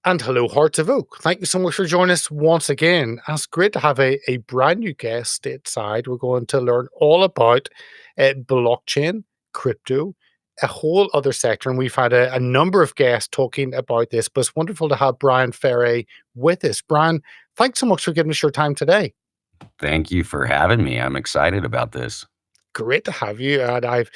And hello, Hearts of Oak. Thank you so much for joining us once again. It's great to have a brand new guest stateside. We're going to learn all about blockchain, crypto, a whole other sector. And we've had a number of guests talking about this, but it's wonderful to have Bryan Ferre with us. Bryan, thanks so much for giving us your time today. Thank you for having me. I'm excited about this. Great to have you. And I've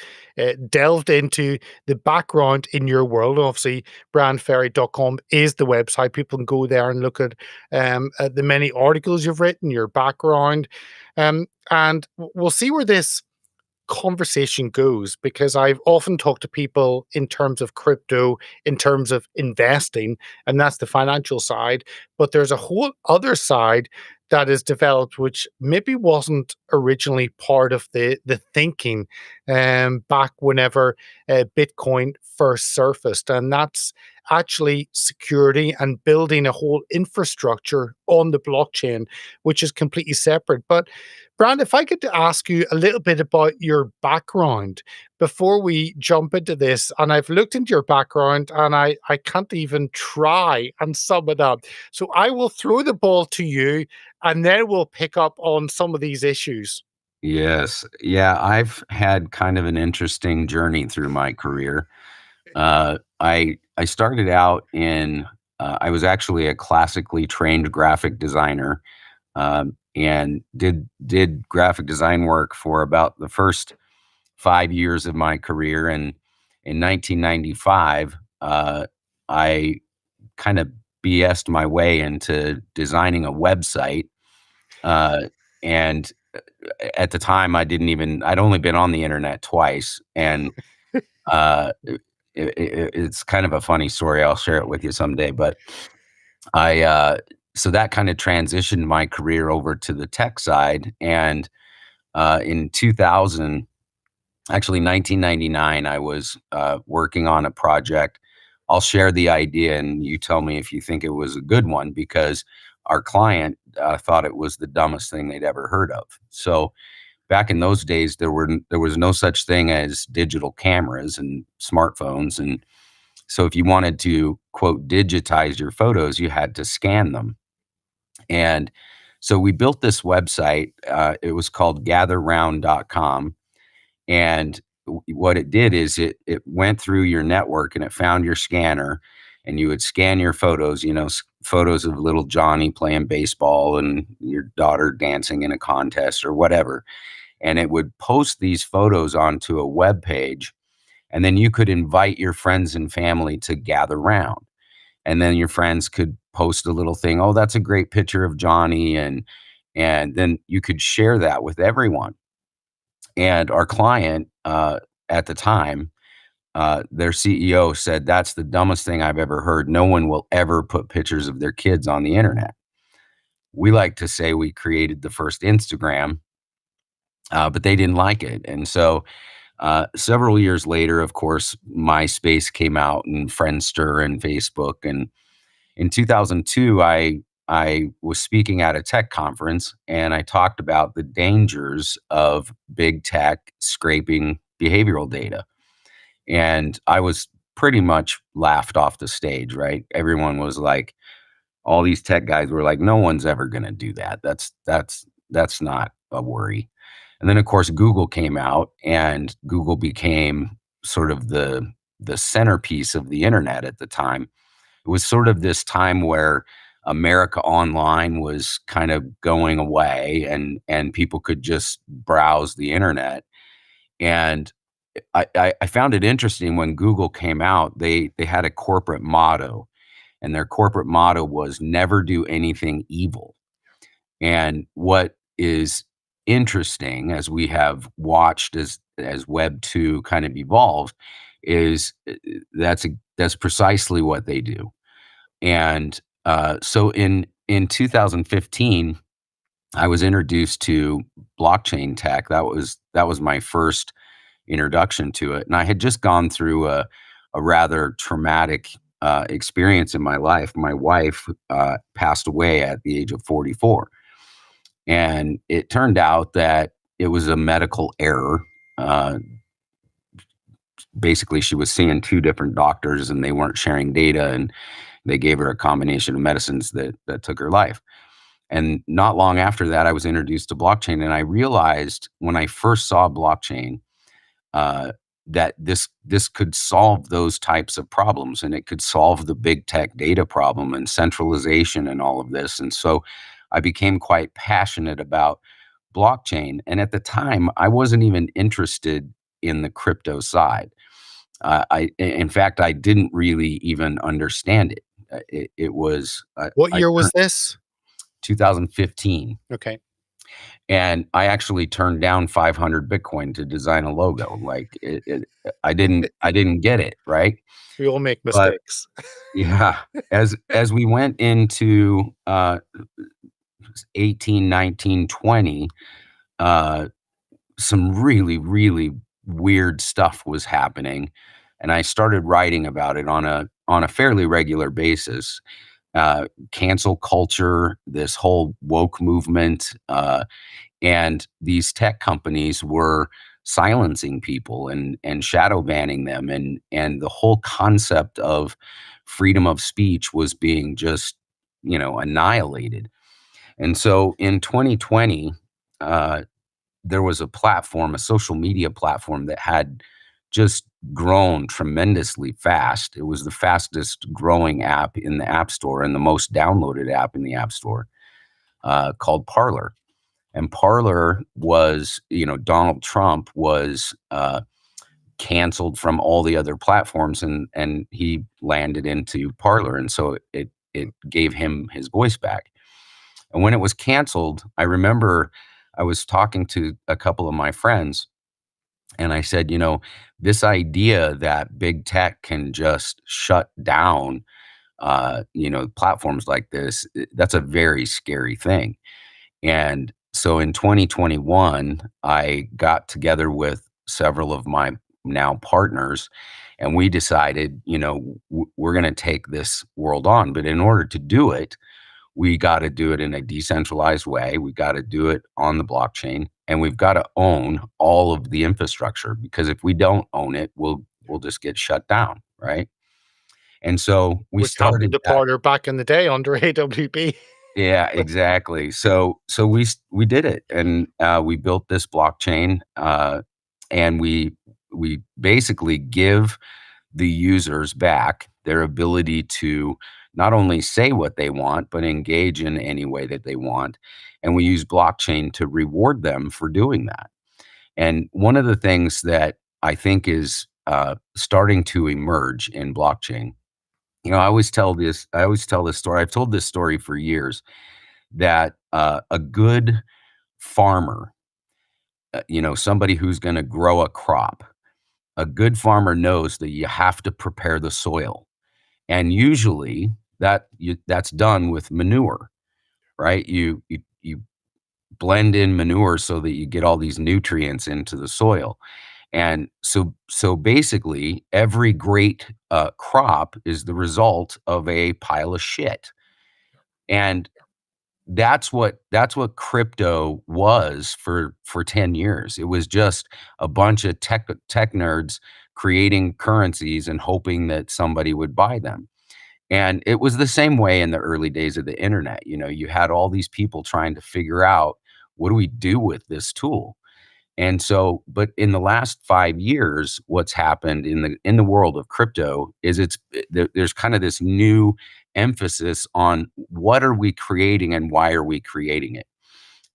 delved into the background in your world. Obviously, brandferry.com is the website. People can go there and look at the many articles you've written, your background. And we'll see where this conversation goes because I've often talked to people in terms of crypto, in terms of investing, and that's the financial side. But there's a whole other side that is developed, which maybe wasn't originally part of the thinking back whenever Bitcoin first surfaced, and that's actually security and building a whole infrastructure on the blockchain, which is completely separate. But Brand, if I could ask you a little bit about your background before we jump into this, and I've looked into your background and I can't even try and sum it up. So I will throw the ball to you and then we'll pick up on some of these issues. Yes. Yeah, I've had kind of an interesting journey through my career. I started out in I was actually a classically trained graphic designer, and did graphic design work for about the first 5 years of my career. And in 1995, I kind of BS'd my way into designing a website. Uh, and at the time, I'd only been on the internet twice. And uh, it's kind of a funny story. I'll share it with you someday. But I, so that kind of transitioned my career over to the tech side. And in 2000, actually 1999, I was working on a project. I'll share the idea and you tell me if you think it was a good one, because our client thought it was the dumbest thing they'd ever heard of. So back in those days, there was no such thing as digital cameras and smartphones. And so if you wanted to, quote, digitize your photos, you had to scan them. And so we built this website. It was called gatherround.com. And what it did is it went through your network and it found your scanner, and you would scan your photos, photos of little Johnny playing baseball and your daughter dancing in a contest or whatever. And it would post these photos onto a web page, and then you could invite your friends and family to gather round. And then your friends could post a little thing, oh, that's a great picture of Johnny, and then you could share that with everyone. And our client at the time, their CEO said, that's the dumbest thing I've ever heard. No one will ever put pictures of their kids on the internet. We like to say we created the first Instagram, but they didn't like it. And so several years later, of course, MySpace came out and Friendster and Facebook. And in 2002, I was speaking at a tech conference, and I talked about the dangers of big tech scraping behavioral data. And I was pretty much laughed off the stage, right? Everyone was like, all these tech guys were like, no one's ever going to do that. That's not a worry. And then of course Google came out, and Google became sort of the centerpiece of the internet at the time. It was sort of this time where America Online was kind of going away, and people could just browse the internet. And I found it interesting when Google came out, they had a corporate motto, and their corporate motto was never do anything evil. And what is interesting, as we have watched as Web 2 kind of evolved, is that's precisely what they do. And so in 2015, I was introduced to blockchain tech. That was my first introduction to it, and I had just gone through a rather traumatic experience in my life. My wife passed away at the age of 44, and it turned out that it was a medical error. Uh, Basically, she was seeing two different doctors, and they weren't sharing data, They gave her a combination of medicines that took her life. And not long after that, I was introduced to blockchain, and I realized when I first saw blockchain, uh, that this could solve those types of problems, and it could solve the big tech data problem and centralization and all of this. And so I became quite passionate about blockchain. And at the time, I wasn't even interested in the crypto side. In fact, I didn't really even understand it. It was What I year was turned this? 2015, Okay. and I actually turned down 500 Bitcoin to design a logo. Like I didn't get it right. We all make But mistakes. yeah, as we went into 18, 19, 20, uh, some really, really weird stuff was happening, and I started writing about it on a fairly regular basis. Cancel culture, this whole woke movement, and these tech companies were silencing people and shadow banning them, and the whole concept of freedom of speech was being just, annihilated. And so in 2020, uh, there was a platform, a social media platform that had just grown tremendously fast. It was the fastest growing app in the App Store and the most downloaded app in the App Store, called Parler. And Parler was, Donald Trump was canceled from all the other platforms, and he landed into Parler, and so it gave him his voice back. And when it was canceled, I remember I was talking to a couple of my friends, and I said, this idea that big tech can just shut down, platforms like this, that's a very scary thing. And so in 2021, I got together with several of my now partners, and we decided, we're going to take this world on. But in order to do it, we got to do it in a decentralized way. We got to do it on the blockchain, and we've got to own all of the infrastructure, because if we don't own it, we'll just get shut down, right? And so we Which happened started to that. Porter back in the day under AWB. Yeah, exactly. So we did it, and we built this blockchain, and we basically give the users back their ability to not only say what they want, but engage in any way that they want. And we use blockchain to reward them for doing that. And one of the things that I think is starting to emerge in blockchain, I always tell this story. I've told this story for years, that a good farmer, somebody who's going to grow a crop, a good farmer knows that you have to prepare the soil. And usually that's done with manure, right? You blend in manure so that you get all these nutrients into the soil. And so basically, every great crop is the result of a pile of shit. And that's what crypto was for 10 years. It was just a bunch of tech nerds creating currencies and hoping that somebody would buy them. And it was the same way in the early days of the internet. You had all these people trying to figure out, what do we do with this tool? And so, but in the last 5 years, what's happened in the world of crypto is there's kind of this new emphasis on what are we creating and why are we creating it.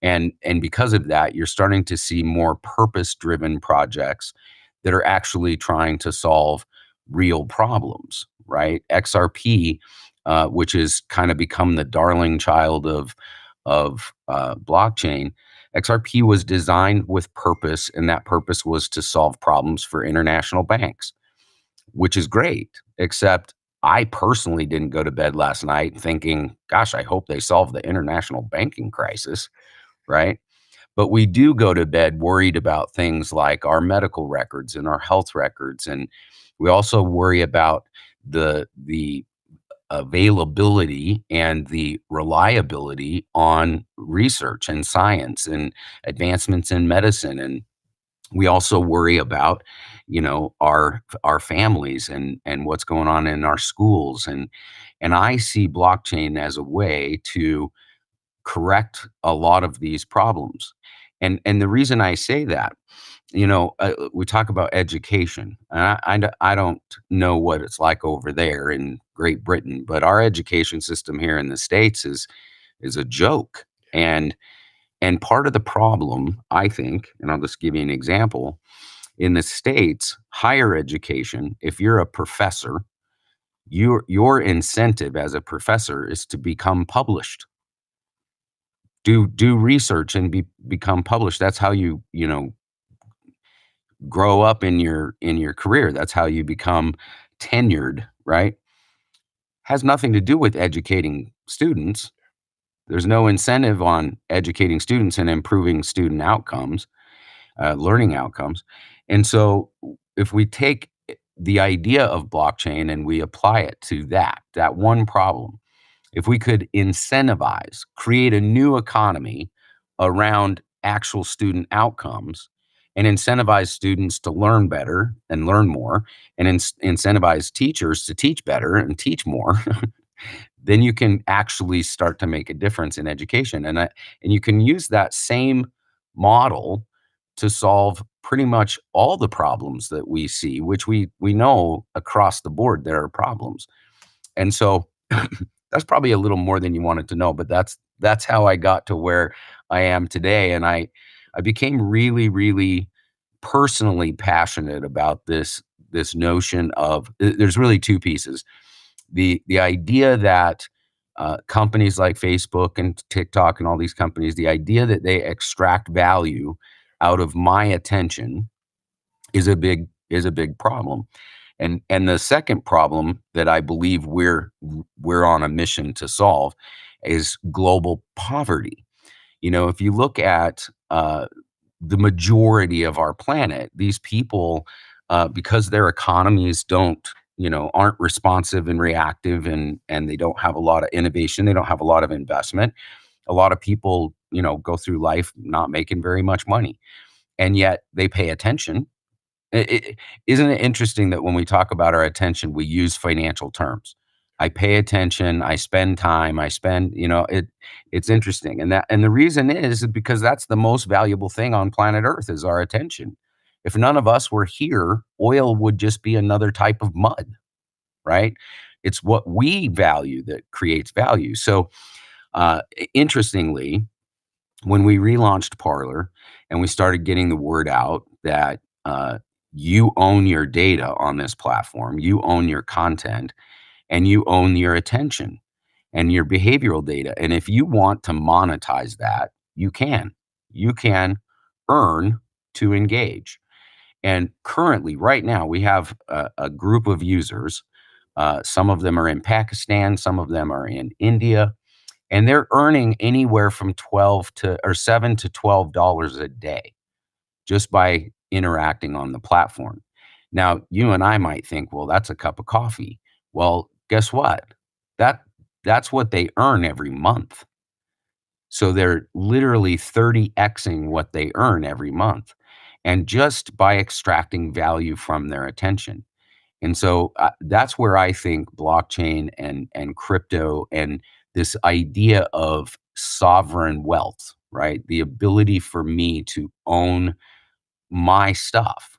And because of that, you're starting to see more purpose-driven projects that are actually trying to solve real problems, right? XRP, which has kind of become the darling child of blockchain. XRP was designed with purpose, and that purpose was to solve problems for international banks, which is great. Except I personally didn't go to bed last night thinking, "Gosh, I hope they solve the international banking crisis." Right? But we do go to bed worried about things like our medical records and our health records, and we also worry about the availability and the reliability on research and science and advancements in medicine. And we also worry about, our families and what's going on in our schools. And I see blockchain as a way to correct a lot of these problems. And the reason I say that, we talk about education. And I don't know what it's like over there in Great Britain, but our education system here in the States is a joke. And part of the problem, I think, and I'll just give you an example, in the States, higher education, if you're a professor, your incentive as a professor is to become published. Do research and become published. That's how you grow up in your career. That's how you become tenured, right? Has nothing to do with educating students. There's no incentive on educating students and improving student outcomes, learning outcomes. And so if we take the idea of blockchain and we apply it to that one problem, if we could incentivize, create a new economy around actual student outcomes and incentivize students to learn better and learn more and incentivize teachers to teach better and teach more, then you can actually start to make a difference in education. And you can use that same model to solve pretty much all the problems that we see, which we know across the board there are problems. And so that's probably a little more than you wanted to know, but that's how I got to where I am today. And I became really, really personally passionate about this notion of there's really two pieces. The idea that companies like Facebook and TikTok and all these companies, the idea that they extract value out of my attention is a big problem. And the second problem that I believe we're on a mission to solve is global poverty. If you look at the majority of our planet, these people, because their economies aren't responsive and reactive, and they don't have a lot of innovation, they don't have a lot of investment. A lot of people, go through life not making very much money, and yet they pay attention. Isn't it interesting that when we talk about our attention, we use financial terms? I pay attention, I spend time, it's interesting. And the reason is because that's the most valuable thing on planet Earth is our attention. If none of us were here, oil would just be another type of mud, right? It's what we value that creates value. So, interestingly, when we relaunched Parlor and we started getting the word out that you own your data on this platform, you own your content, and you own your attention and your behavioral data. And if you want to monetize that, you can. You can earn to engage. And currently, right now, we have a group of users. Some of them are in Pakistan, some of them are in India, and they're earning anywhere from 12 to or $7 to $12 a day just by interacting on the platform. Now, you and I might think, well, that's a cup of coffee. Well, guess what? That that's what they earn every month. So they're literally 30xing what they earn every month, and just by extracting value from their attention. And so that's where I think blockchain and crypto and this idea of sovereign wealth, right? The ability for me to own my stuff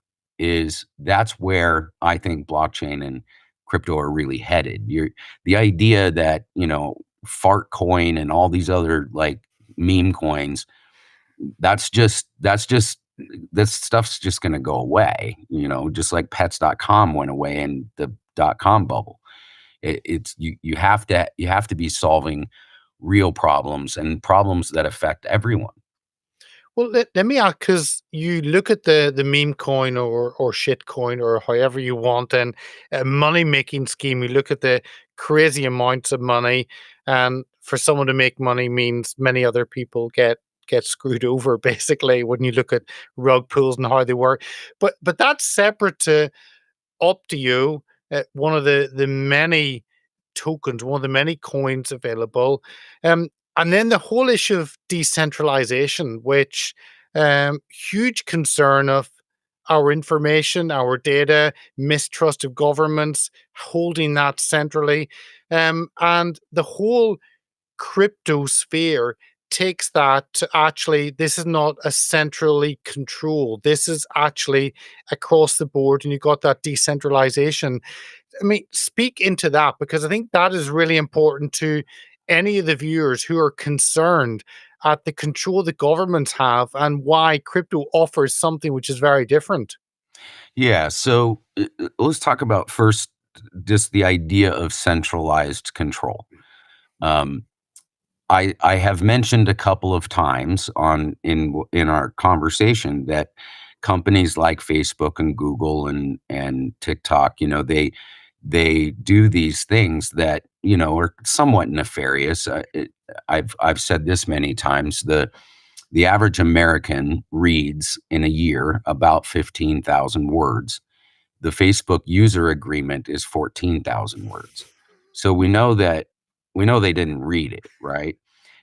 that's where I think blockchain and crypto are really headed. The idea that, fart coin and all these other like meme coins, that's just this stuff's just going to go away, just like pets.com went away in the dot-com bubble. It's you have to be solving real problems and problems that affect everyone. Well, let me ask, because you look at the meme coin or shit coin or however you want, and a money making scheme. You look at the crazy amounts of money, and for someone to make money means many other people get screwed over. Basically, when you look at rug pools and how they work, but that's separate to Optio, one of the many tokens, one of the many coins available. And then the whole issue of decentralization, which huge concern of our information, our data, mistrust of governments, holding that centrally. And the whole crypto sphere takes that to actually, this is not a centrally controlled. This is actually across the board, and you've got that decentralization. I mean, speak into that, because I think that is really important to any of the viewers who are concerned at the control the governments have and why crypto offers something which is very different. Yeah. So let's talk about first just the idea of centralized control. Um, I have mentioned a couple of times in our conversation that companies like Facebook and Google and TikTok, they do these things that are somewhat nefarious. I've said this many times. The average American reads in a year about 15,000 words. The Facebook user agreement is 14,000 words. So we know they didn't read it, right?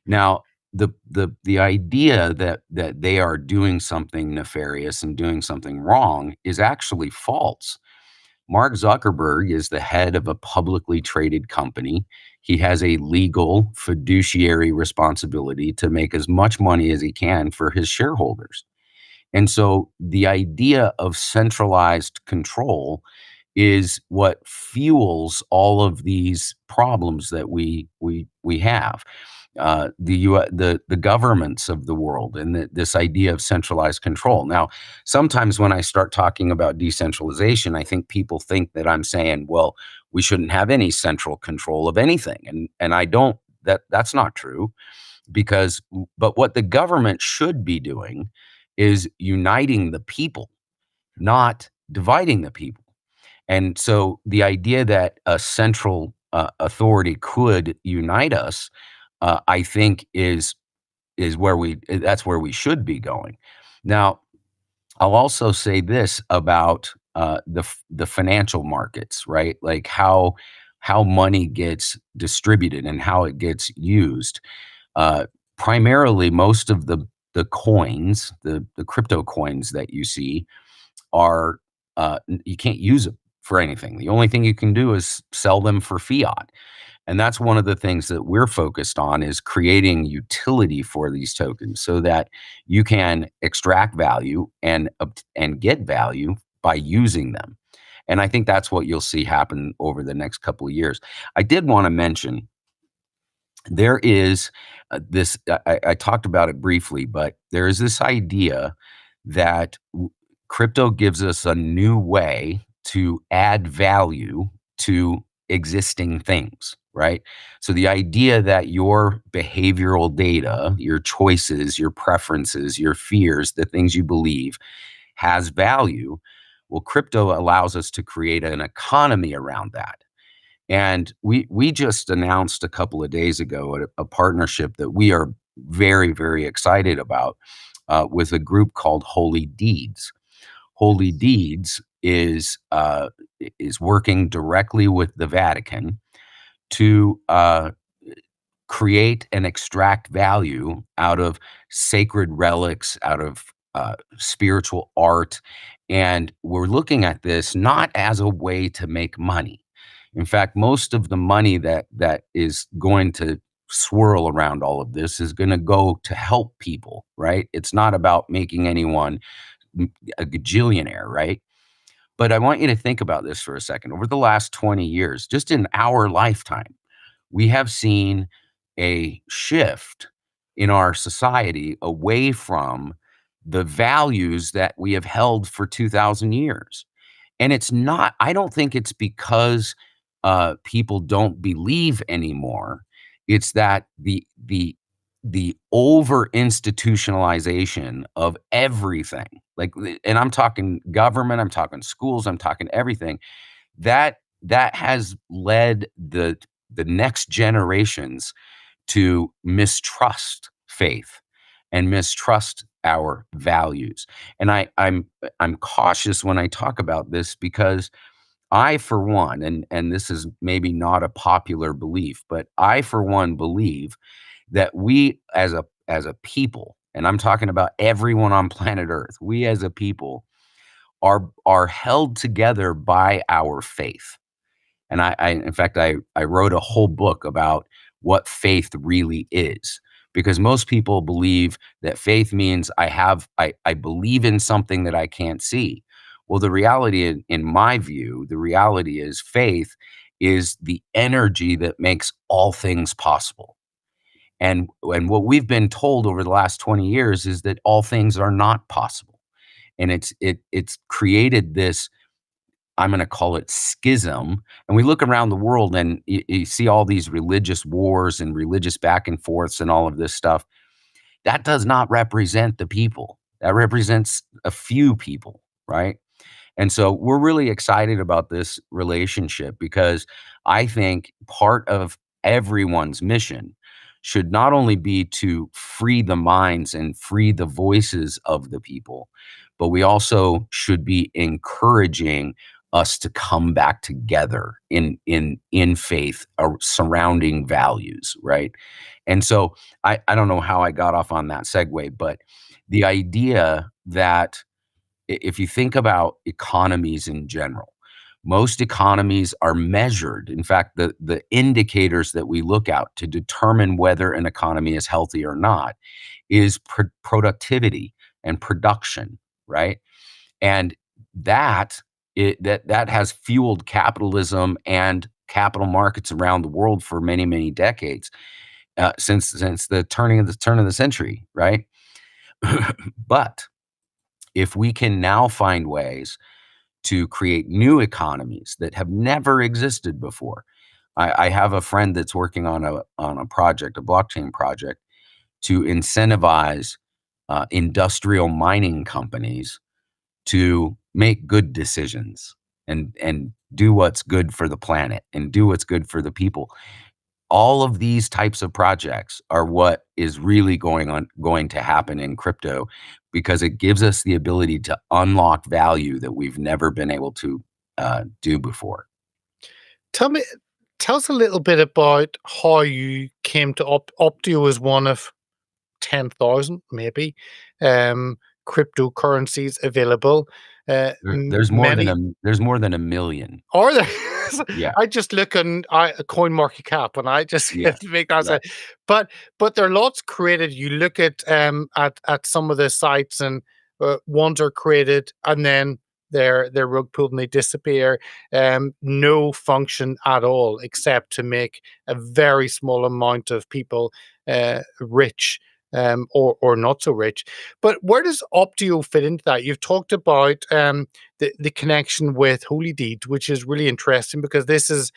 Now, the idea that they are doing something nefarious and doing something wrong is actually false. Mark Zuckerberg is the head of a publicly traded company. He has a legal fiduciary responsibility to make as much money as he can for his shareholders. And so the idea of centralized control is what fuels all of these problems that we have. The governments of the world and this idea of centralized control. Now, sometimes when I start talking about decentralization, I think people think that I'm saying, well, we shouldn't have any central control of anything, and I don't. That's not true because but what the government should be doing is uniting the people, not dividing the people. And so the idea that a central authority could unite us, I think is where that's where we should be going. Now, I'll also say this about the financial markets, right? Like how money gets distributed and how it gets used. Uh, Primarily, most of the coins, the crypto coins that you see, are you can't use them for anything. The only thing you can do is sell them for fiat. And that's one of the things that we're focused on is creating utility for these tokens so that you can extract value and get value by using them. And I think that's what you'll see happen over the next couple of years. I did want to mention there is this, I talked about it briefly, but there is this idea that crypto gives us a new way to add value to existing things, right? So the idea that your behavioral data, your choices, your preferences, your fears, the things you believe has value. Well, crypto allows us to create an economy around that. And we just announced a couple of days ago a partnership that we are very, very excited about with a group called Holy Deeds. Holy Deeds is working directly with the Vatican to create and extract value out of sacred relics, out of spiritual art. And we're looking at this not as a way to make money. In fact, most of the money that is going to swirl around all of this is going to go to help people, right? It's not about making anyone a gajillionaire, right? But I want you to think about this for a second. Over the last 20 years, just in our lifetime, we have seen a shift in our society away from the values that we have held for 2,000 years. And it's not, I don't think it's because people don't believe anymore. It's that the over institutionalization of everything, like, and I'm talking government, I'm talking schools, I'm talking everything, that has led the next generations to mistrust faith and mistrust our values. And I'm cautious when I talk about this because I, for one, and this is maybe not a popular belief, but I, for one, believe that we as a people, and I'm talking about everyone on planet Earth, we as a people are held together by our faith. And in fact, I wrote a whole book about what faith really is, because most people believe that faith means I believe in something that I can't see. Well, the reality, in my view, the reality is faith is the energy that makes all things possible. And what we've been told over the last 20 years is that all things are not possible. And it's created this, I'm going to call it schism. And we look around the world and you see all these religious wars and religious back and forths and all of this stuff. That does not represent the people. That represents a few people, right? And so we're really excited about this relationship, because I think part of everyone's mission should not only be to free the minds and free the voices of the people, but we also should be encouraging us to come back together in faith surrounding values, right? And so I don't know how I got off on that segue, but the idea that if you think about economies in general, most economies are measured. In fact, the indicators that we look out to determine whether an economy is healthy or not is productivity and production, right? And that that has fueled capitalism and capital markets around the world for many, many decades, since the turn of the century, right? But if we can now find ways to create new economies that have never existed before. I have a friend that's working on a project, a blockchain project, to incentivize industrial mining companies to make good decisions and do what's good for the planet and do what's good for the people. All of these types of projects are what is really going to happen in crypto, because it gives us the ability to unlock value that we've never been able to do before. Tell me, tell us a little bit about how you came to Optio as one of 10,000 maybe cryptocurrencies available. Many There's more than a million. are there. Yeah, I just look on coin market cap and I just yeah, make that yeah. say, but there are lots created. You look at some of the sites and ones are created and then they're rug pulled and they disappear. No function at all except to make a very small amount of people rich, or not so rich. But where does Optio fit into that? You've talked about the connection with Holy Deed, which is really interesting because this is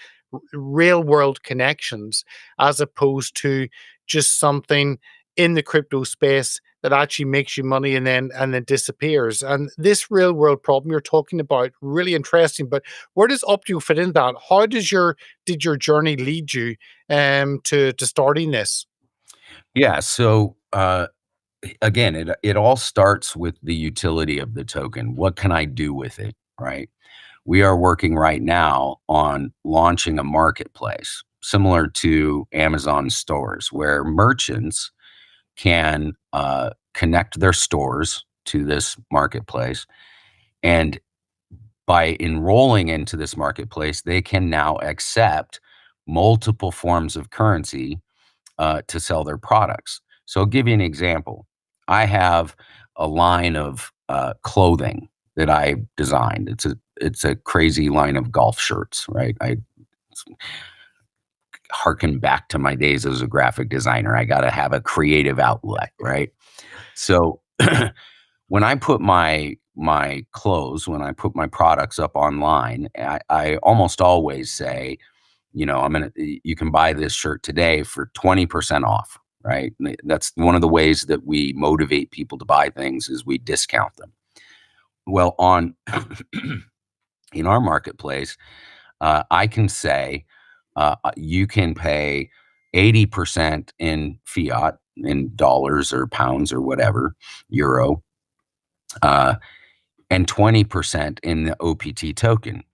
real world connections as opposed to just something in the crypto space that actually makes you money and then disappears. And this real world problem you're talking about, really interesting. But where does Optio fit in that? How did your journey lead you to starting this? Yeah. So again, it all starts with the utility of the token. What can I do with it, right? We are working right now on launching a marketplace similar to Amazon stores, where merchants can connect their stores to this marketplace. And by enrolling into this marketplace, they can now accept multiple forms of currency to sell their products. So I'll give you an example. I have a line of clothing that I designed. It's a crazy line of golf shirts, right? I harken back to my days as a graphic designer. I got to have a creative outlet, right? So when I put my clothes, when I put my products up online, I almost always say, you can buy this shirt today for 20% off, right? That's one of the ways that we motivate people to buy things, is we discount them. Well, on in our marketplace, I can say you can pay 80% in fiat, in dollars or pounds or whatever, euro, uh, and 20% in the OPT token.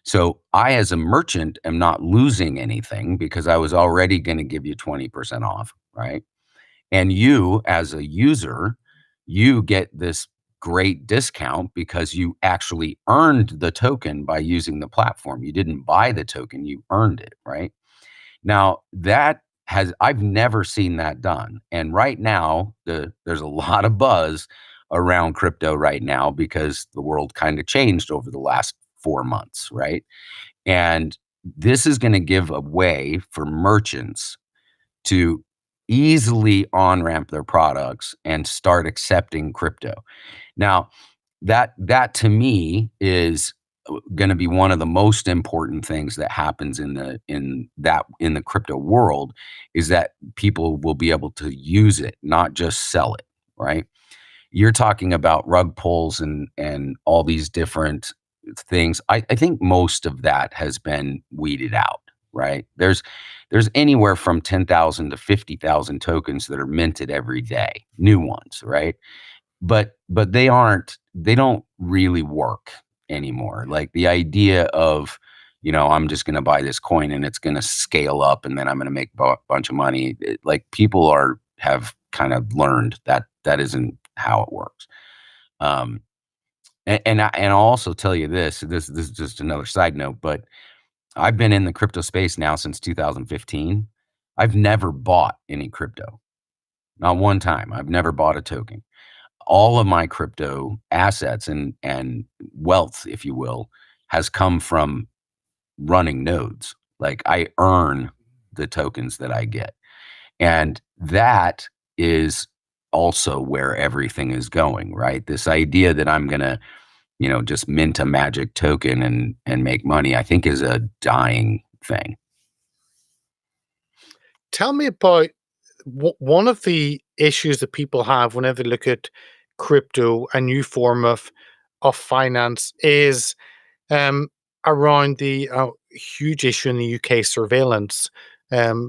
So I, as a merchant, am not losing anything because I was already going to give you 20% off, right? And you, as a user, you get this great discount because you actually earned the token by using the platform. You didn't buy the token, you earned it, right? Now, I've never seen that done. And right now, there's a lot of buzz around crypto right now because the world kind of changed over the last 4 months, right? And this is going to give a way for merchants to easily on-ramp their products and start accepting crypto. Now, that to me is going to be one of the most important things that happens in the crypto world, is that people will be able to use it, not just sell it, right? You're talking about rug pulls and all these different things. I think most of that has been weeded out, right? There's anywhere from 10,000 to 50,000 tokens that are minted every day, new ones, right? But they don't really work anymore. Like the idea of, I'm just going to buy this coin and it's going to scale up and then I'm going to make a bunch of money. Like people have kind of learned that that isn't how it works. And I'll also tell you this is just another side note, but I've been in the crypto space now since 2015. I've never bought any crypto. Not one time. I've never bought a token. All of my crypto assets and wealth, if you will, has come from running nodes. Like I earn the tokens that I get. And that is also where everything is going, right? This idea that I'm going to, just mint a magic token and make money, I think is a dying thing. Tell me about one of the issues that people have whenever they look at crypto, a new form of finance, is um, around the huge issue in the UK: surveillance,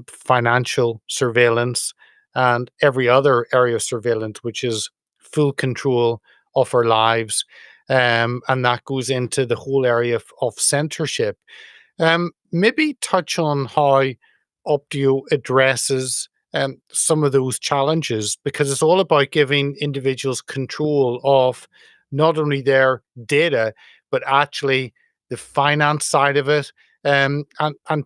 financial surveillance, and every other area of surveillance, which is full control of our lives. And that goes into the whole area of censorship. Maybe touch on how Optio addresses some of those challenges, because it's all about giving individuals control of not only their data, but actually the finance side of it, and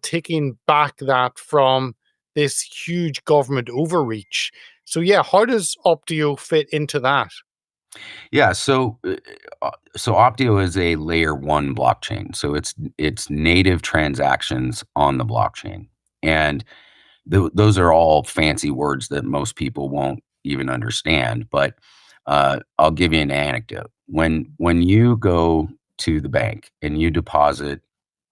taking back that from this huge government overreach. So, yeah, how does Optio fit into that? Yeah, so Optio is a layer one blockchain. So it's native transactions on the blockchain, and those are all fancy words that most people won't even understand. But I'll give you an anecdote. When you go to the bank and you deposit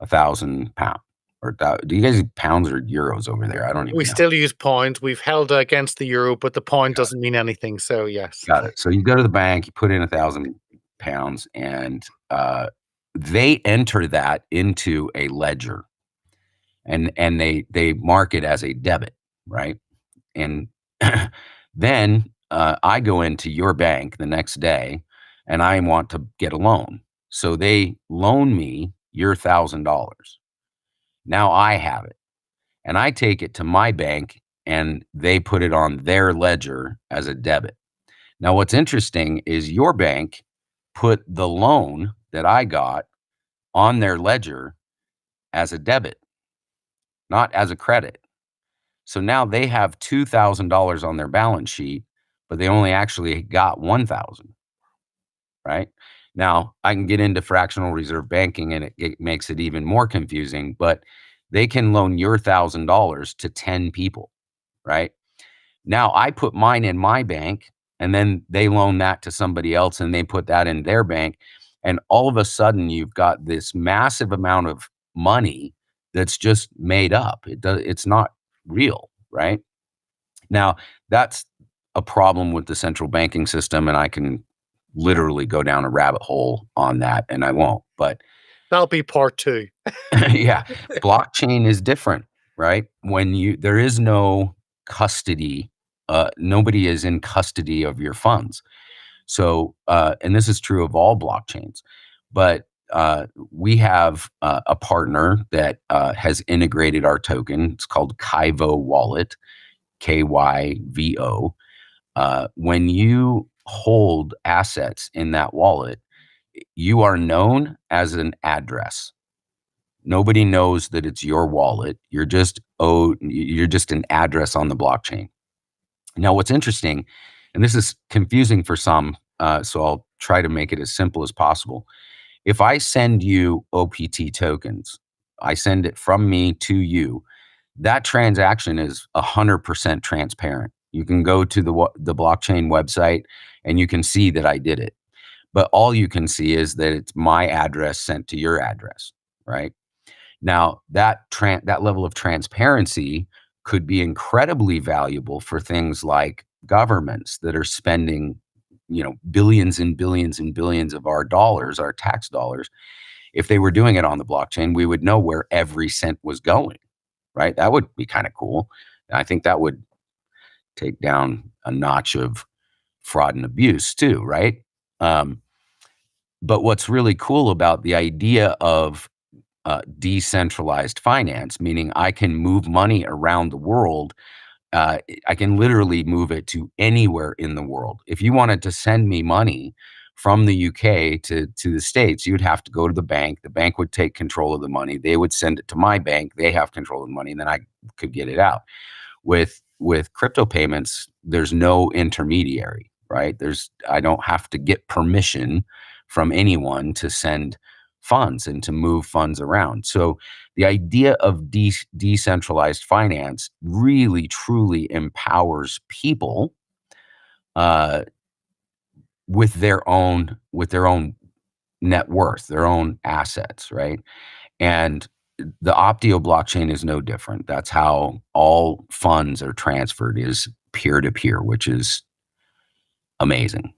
£1,000, or do you guys use pounds or euros over there? I don't We even know. still use pounds. We've held against the euro, but the pound doesn't mean anything. So, yes. Got it. So you go to the bank, you put in £1,000, and they enter that into a ledger, and they mark it as a debit, right? And then I go into your bank the next day, and I want to get a loan. So they loan me your $1,000. Now I have it, and I take it to my bank, and they put it on their ledger as a debit. Now, what's interesting is your bank put the loan that I got on their ledger as a debit, not as a credit. So now they have $2,000 on their balance sheet, but they only actually got 1,000, right? Now, I can get into fractional reserve banking and it makes it even more confusing, but they can loan your $1,000 to 10 people, right? Now I put mine in my bank, and then they loan that to somebody else and they put that in their bank. And all of a sudden you've got this massive amount of money that's just made up. It's not real, right? Now that's a problem with the central banking system, and I can literally go down a rabbit hole on that, and I won't. But That'll be part two. yeah, blockchain is different, right? There is no custody, nobody is in custody of your funds. So, and this is true of all blockchains, but we have a partner that has integrated our token. It's called Kyvo Wallet, Kyvo. When you hold assets in that wallet, you are known as an address. Nobody knows that it's your wallet. You're just an address on the blockchain. Now, what's interesting, and this is confusing for some, so I'll try to make it as simple as possible. If I send you OPT tokens, I send it from me to you. That transaction is 100% transparent. You can go to the blockchain website and you can see that I did it. But all you can see is that it's my address sent to your address, right? Now, that level of transparency could be incredibly valuable for things like governments that are spending, billions and billions and billions of our dollars, our tax dollars. If they were doing it on the blockchain, we would know where every cent was going, right? That would be kind of cool. And I think that would take down a notch of fraud and abuse too, right? Um, but what's really cool about the idea of decentralized finance, meaning I can move money around the world. I can literally move it to anywhere in the world. If you wanted to send me money from the UK to the States, you'd have to go to the bank. The bank would take control of the money. They would send it to my bank. They have control of the money, and then I could get it out. With crypto payments, there's no intermediary, right? I don't have to get permission from anyone to send funds and to move funds around. So the idea of decentralized finance really truly empowers people uh, with their own net worth, their own assets, right? And the Optio blockchain is no different. That's how all funds are transferred, is peer to peer, which is amazing.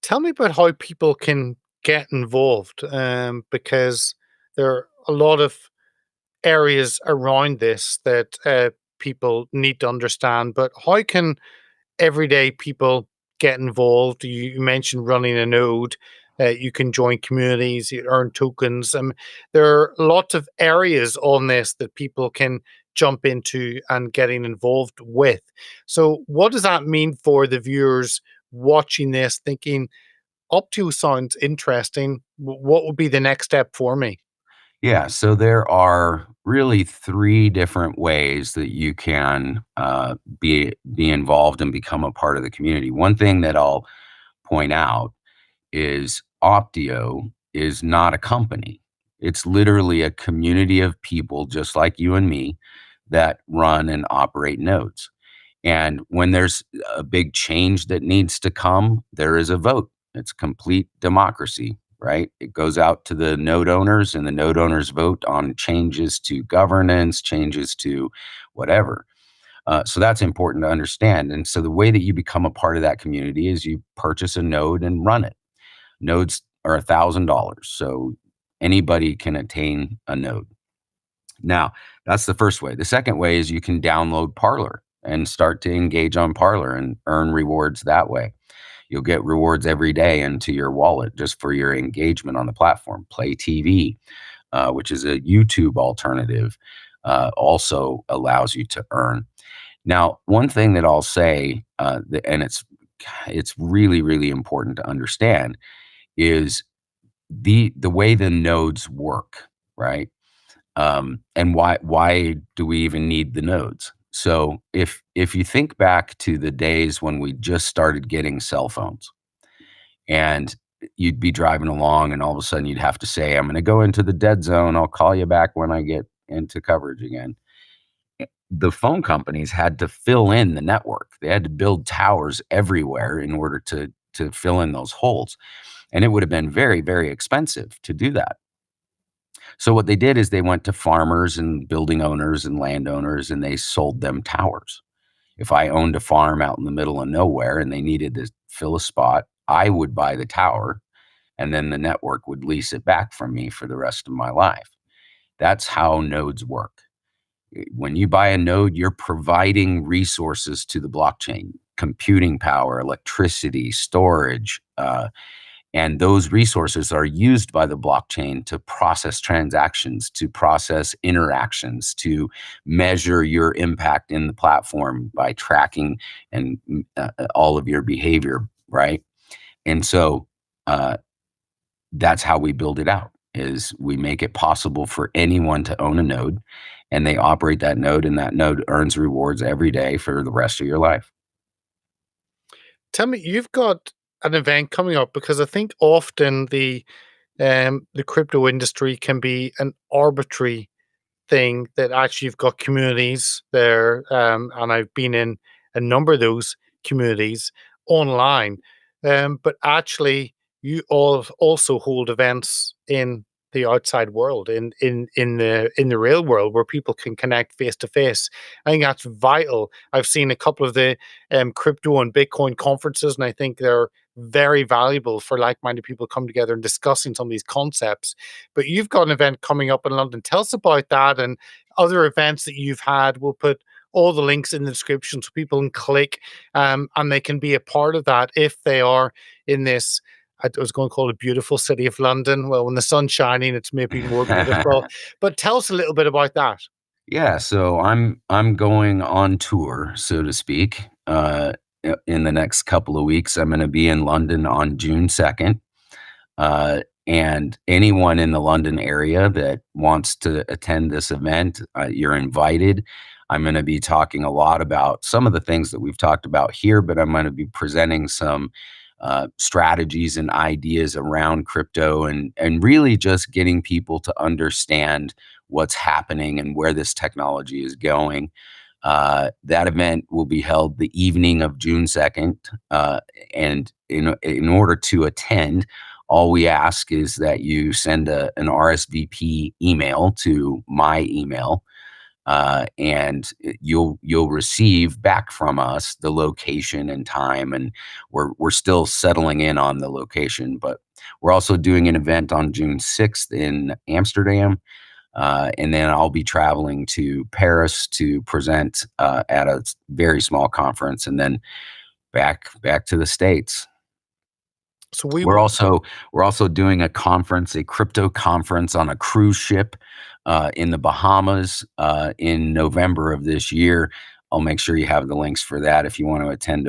Tell me about how people can get involved, because there are a lot of areas around this that people need to understand. But how can everyday people get involved? You mentioned running a node. You can join communities, you earn tokens. There are lots of areas on this that people can jump into and getting involved with. So, what does that mean for the viewers watching this, thinking, Optio sounds interesting. What would be the next step for me? Yeah, so there are really three different ways that you can be involved and become a part of the community. One thing that I'll point out is Optio is not a company. It's literally a community of people just like you and me that run and operate nodes. And when there's a big change that needs to come, there is a vote. It's complete democracy, right? It goes out to the node owners, and the node owners vote on changes to governance, changes to whatever. So that's important to understand. And so the way that you become a part of that community is you purchase a node and run it. Nodes are $1,000, so anybody can attain a node. Now, that's the first way. The second way is you can download Parler and start to engage on Parler and earn rewards that way. You'll get rewards every day into your wallet just for your engagement on the platform. Play TV, which is a YouTube alternative, also allows you to earn. Now, one thing that I'll say, and it's really, really important to understand, is the way the nodes work, right? And why do we even need the nodes? So if you think back to the days when we just started getting cell phones, and you'd be driving along, and all of a sudden you'd have to say, "I'm going to go into the dead zone. I'll call you back when I get into coverage again." The phone companies had to fill in the network. They had to build towers everywhere in order to fill in those holes, and it would have been very, very expensive to do that. So what they did is they went to farmers and building owners and landowners, and they sold them towers. If I owned a farm out in the middle of nowhere and they needed to fill a spot, I would buy the tower, and then the network would lease it back from me for the rest of my life. That's how nodes work. When you buy a node, you're providing resources to the blockchain: computing power, electricity, storage, And those resources are used by the blockchain to process transactions, to process interactions, to measure your impact in the platform by tracking and all of your behavior, right? And so uh, that's how we build it out, is we make it possible for anyone to own a node, and they operate that node, and that node earns rewards every day for the rest of your life. Tell me, you've got an event coming up because I think often the crypto industry can be an arbitrary thing that actually you've got communities there, and I've been in a number of those communities online, but actually you all also hold events in the outside world, in the real world where people can connect face to face. I think that's vital. I've seen a couple of the crypto and Bitcoin conferences, and I think they're very valuable for like-minded people coming together and discussing some of these concepts. But you've got an event coming up in London. Tell us about that and other events that you've had. We'll put all the links in the description so people can click, and they can be a part of that if they are in this. I was going to call it beautiful city of London. Well, when the sun's shining, it's maybe more beautiful. But tell us a little bit about that. Yeah, so I'm going on tour, so to speak. In the next couple of weeks, I'm going to be in London on June 2nd. And anyone in the London area that wants to attend this event, you're invited. I'm going to be talking a lot about some of the things that we've talked about here, but I'm going to be presenting some strategies and ideas around crypto, and really just getting people to understand what's happening and where this technology is going. That event will be held the evening of June 2nd. And in order to attend, all we ask is that you send an RSVP email to my email, and you'll receive back from us the location and time. And we're still settling in on the location, but we're also doing an event on June 6th in Amsterdam. And then I'll be traveling to Paris to present at a very small conference, and then back to the States. So we We're will. also we're also doing a conference, a crypto conference on a cruise ship in the Bahamas in November of this year. I'll make sure you have the links for that if you want to attend.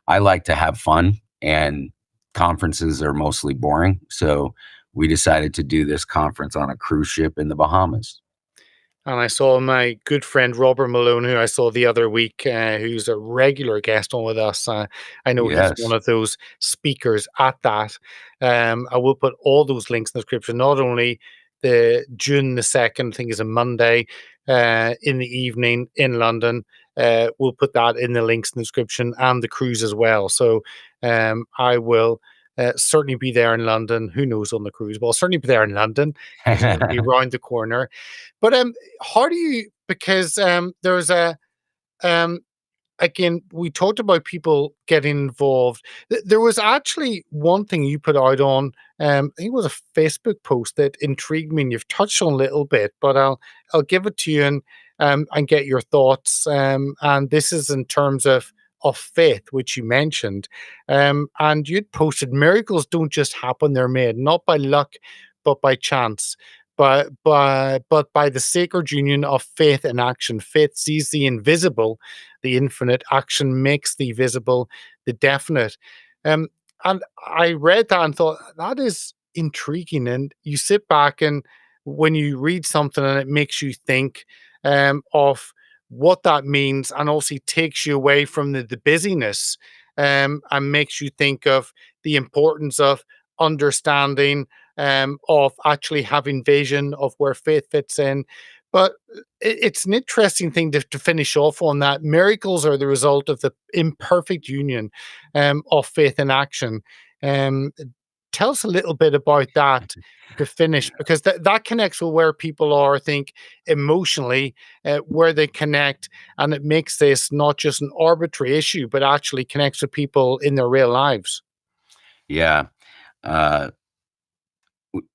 I like to have fun, and conferences are mostly boring. So we decided to do this conference on a cruise ship in the Bahamas. And I saw my good friend Robert Malone, who I saw the other week, who's a regular guest on with us. I know he's one Yes. of those speakers at that. I will put all those links in the description, not only the June the 2nd, I think is a Monday, in the evening in London. We'll put that in the links in the description, and the cruise as well. So I will certainly be there in London. Who knows on the cruise? But I'll certainly be there in London because it'll be around the corner. But how do you, because there's a um again, we talked about people getting involved. There was actually one thing you put out on, I think it was a Facebook post that intrigued me, and you've touched on a little bit, but I'll give it to you and get your thoughts. And this is in terms of faith, which you mentioned. And you'd posted miracles don't just happen; they're made not by luck, but by chance. But by the sacred union of faith and action. Faith sees the invisible, the infinite. Action makes the visible, the definite. Um, and I read that and thought that is intriguing. And you sit back, and when you read something and it makes you think of what that means, and also takes you away from the busyness, and makes you think of the importance of understanding, of actually having vision of where faith fits in. But it's an interesting thing to finish off on that. Miracles are the result of the imperfect union of faith and action. Um, Tell us a little bit about that to finish, because that connects with where people are, I think, emotionally, where they connect, and it makes this not just an arbitrary issue, but actually connects with people in their real lives. Yeah. Uh,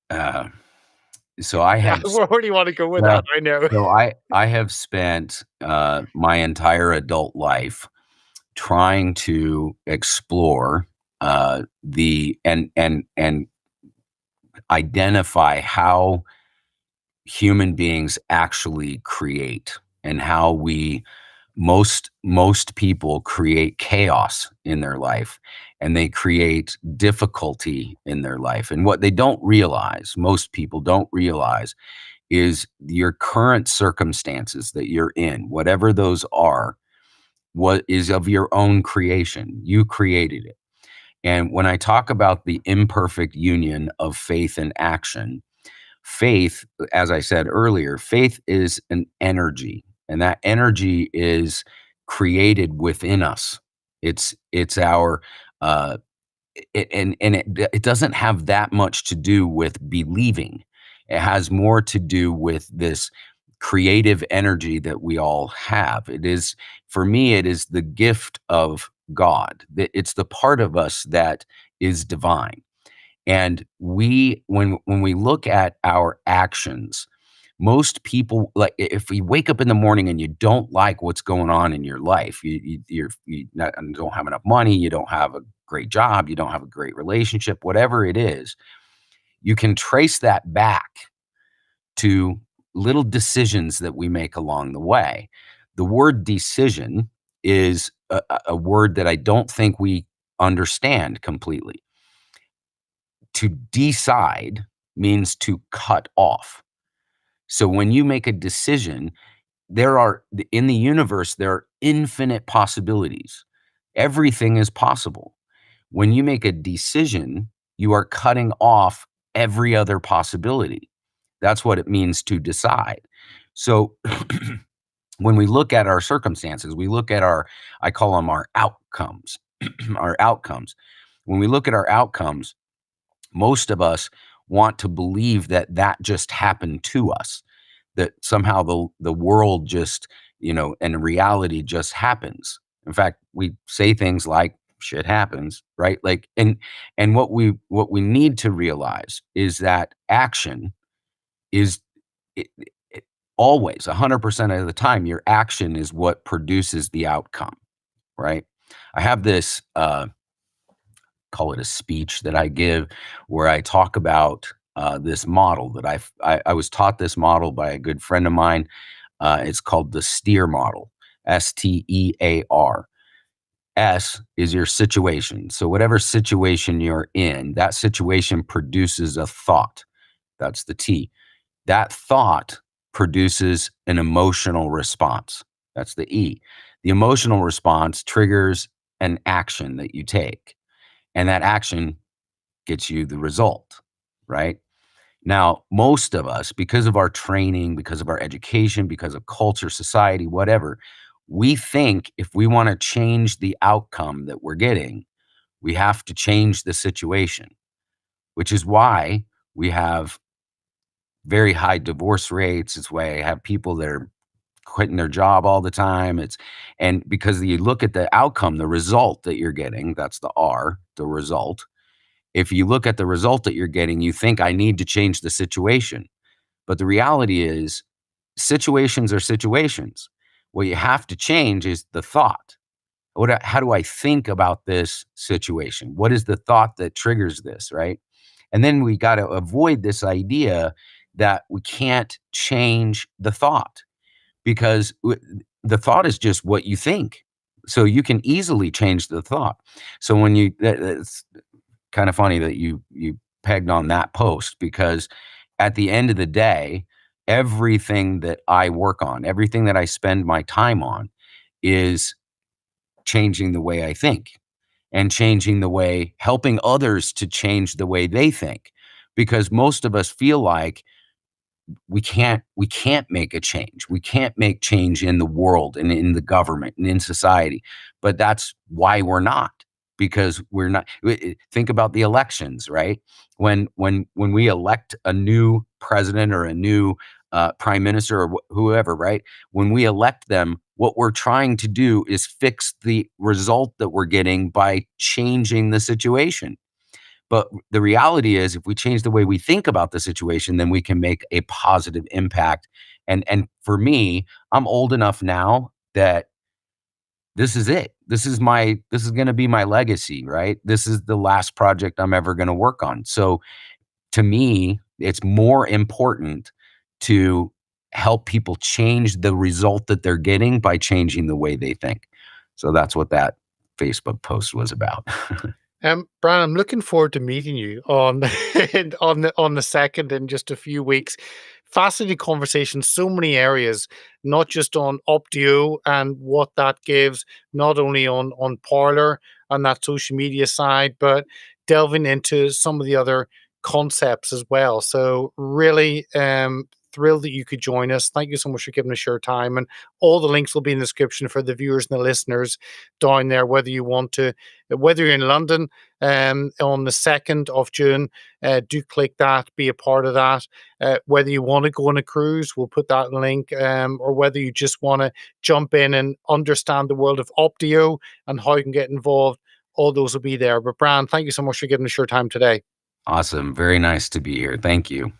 uh, so I Yeah, have where do you want to go with that? Well, I know. I have spent, my entire adult life trying to explore the and identify how human beings actually create, and how we most people create chaos in their life, and they create difficulty in their life. And what they don't realize, most people don't realize, is your current circumstances that you're in, whatever those are, what is of your own creation. You created it. And when I talk about the imperfect union of faith and action, faith, as I said earlier, faith is an energy, and that energy is created within us. It's our uh, it doesn't have that much to do with believing. It has more to do with this creative energy that we all have. It is, for me, it is the gift of God. It's the part of us that is divine. And when we look at our actions, most people, like, if we wake up in the morning and you don't like what's going on in your life, you don't have enough money, you don't have a great job, you don't have a great relationship, whatever it is, you can trace that back to little decisions that we make along the way. The word decision is a word that I don't think we understand completely. To decide means to cut off. So when you make a decision, in the universe, there are infinite possibilities. Everything is possible. When you make a decision, you are cutting off every other possibility. That's what it means to decide. So when we look at our circumstances, we look at I call them our outcomes, our outcomes. When we look at our outcomes, most of us want to believe that that just happened to us, that somehow the world just, and reality just happens. In fact, we say things like shit happens, right? Like, and what we need to realize is that action is, it, always 100% of the time, your action is what produces the outcome, right? I have this call it a speech that I give, where I talk about this model that I was taught this model by a good friend of mine. It's called the STEER model, STEAR. S is your situation. So whatever situation you're in, that situation produces a thought. That's the T. That thought produces an emotional response. That's the E. The emotional response triggers an action that you take, and that action gets you the result, right? Now, most of us, because of our training, because of our education, because of culture, society, whatever, we think if we want to change the outcome that we're getting, we have to change the situation, which is why we have very high divorce rates. It's why I have people that are quitting their job all the time. And because you look at the outcome, the result that you're getting, that's the R, the result. If you look at the result that you're getting, you think, I need to change the situation. But the reality is, situations are situations. What you have to change is the thought. How do I think about this situation? What is the thought that triggers this, right? And then we got to avoid this idea that we can't change the thought, because the thought is just what you think. So you can easily change the thought. So it's kind of funny that you pegged on that post, because at the end of the day, everything that I work on, everything that I spend my time on, is changing the way I think, and helping others to change the way they think. Because most of us feel like we can't make a change. We can't make change in the world and in the government and in society. But that's why we're not, because we're not. Think about the elections, right? When we elect a new president or a new prime minister, or whoever, right? When we elect them, what we're trying to do is fix the result that we're getting by changing the situation. But the reality is, if we change the way we think about the situation, then we can make a positive impact. And for me, I'm old enough now that this is it. This is gonna be my legacy, right? This is the last project I'm ever gonna work on. So to me, it's more important to help people change the result that they're getting by changing the way they think. So that's what that Facebook post was about. Brian, I'm looking forward to meeting you on on the second in just a few weeks. Fascinating conversation, so many areas, not just on Optio and what that gives, not only on Parlor and that social media side, but delving into some of the other concepts as well. So really thrilled that you could join us. Thank you so much for giving us your time. And all the links will be in the description for the viewers and the listeners down there, whether you want to, whether you're in London on the 2nd of June. Do click that, be a part of that. Whether you want to go on a cruise, we'll put that link, or whether you just want to jump in and understand the world of Optio and how you can get involved, all those will be there. But Brian, thank you so much for giving us your time today. Awesome. Very nice to be here. Thank you.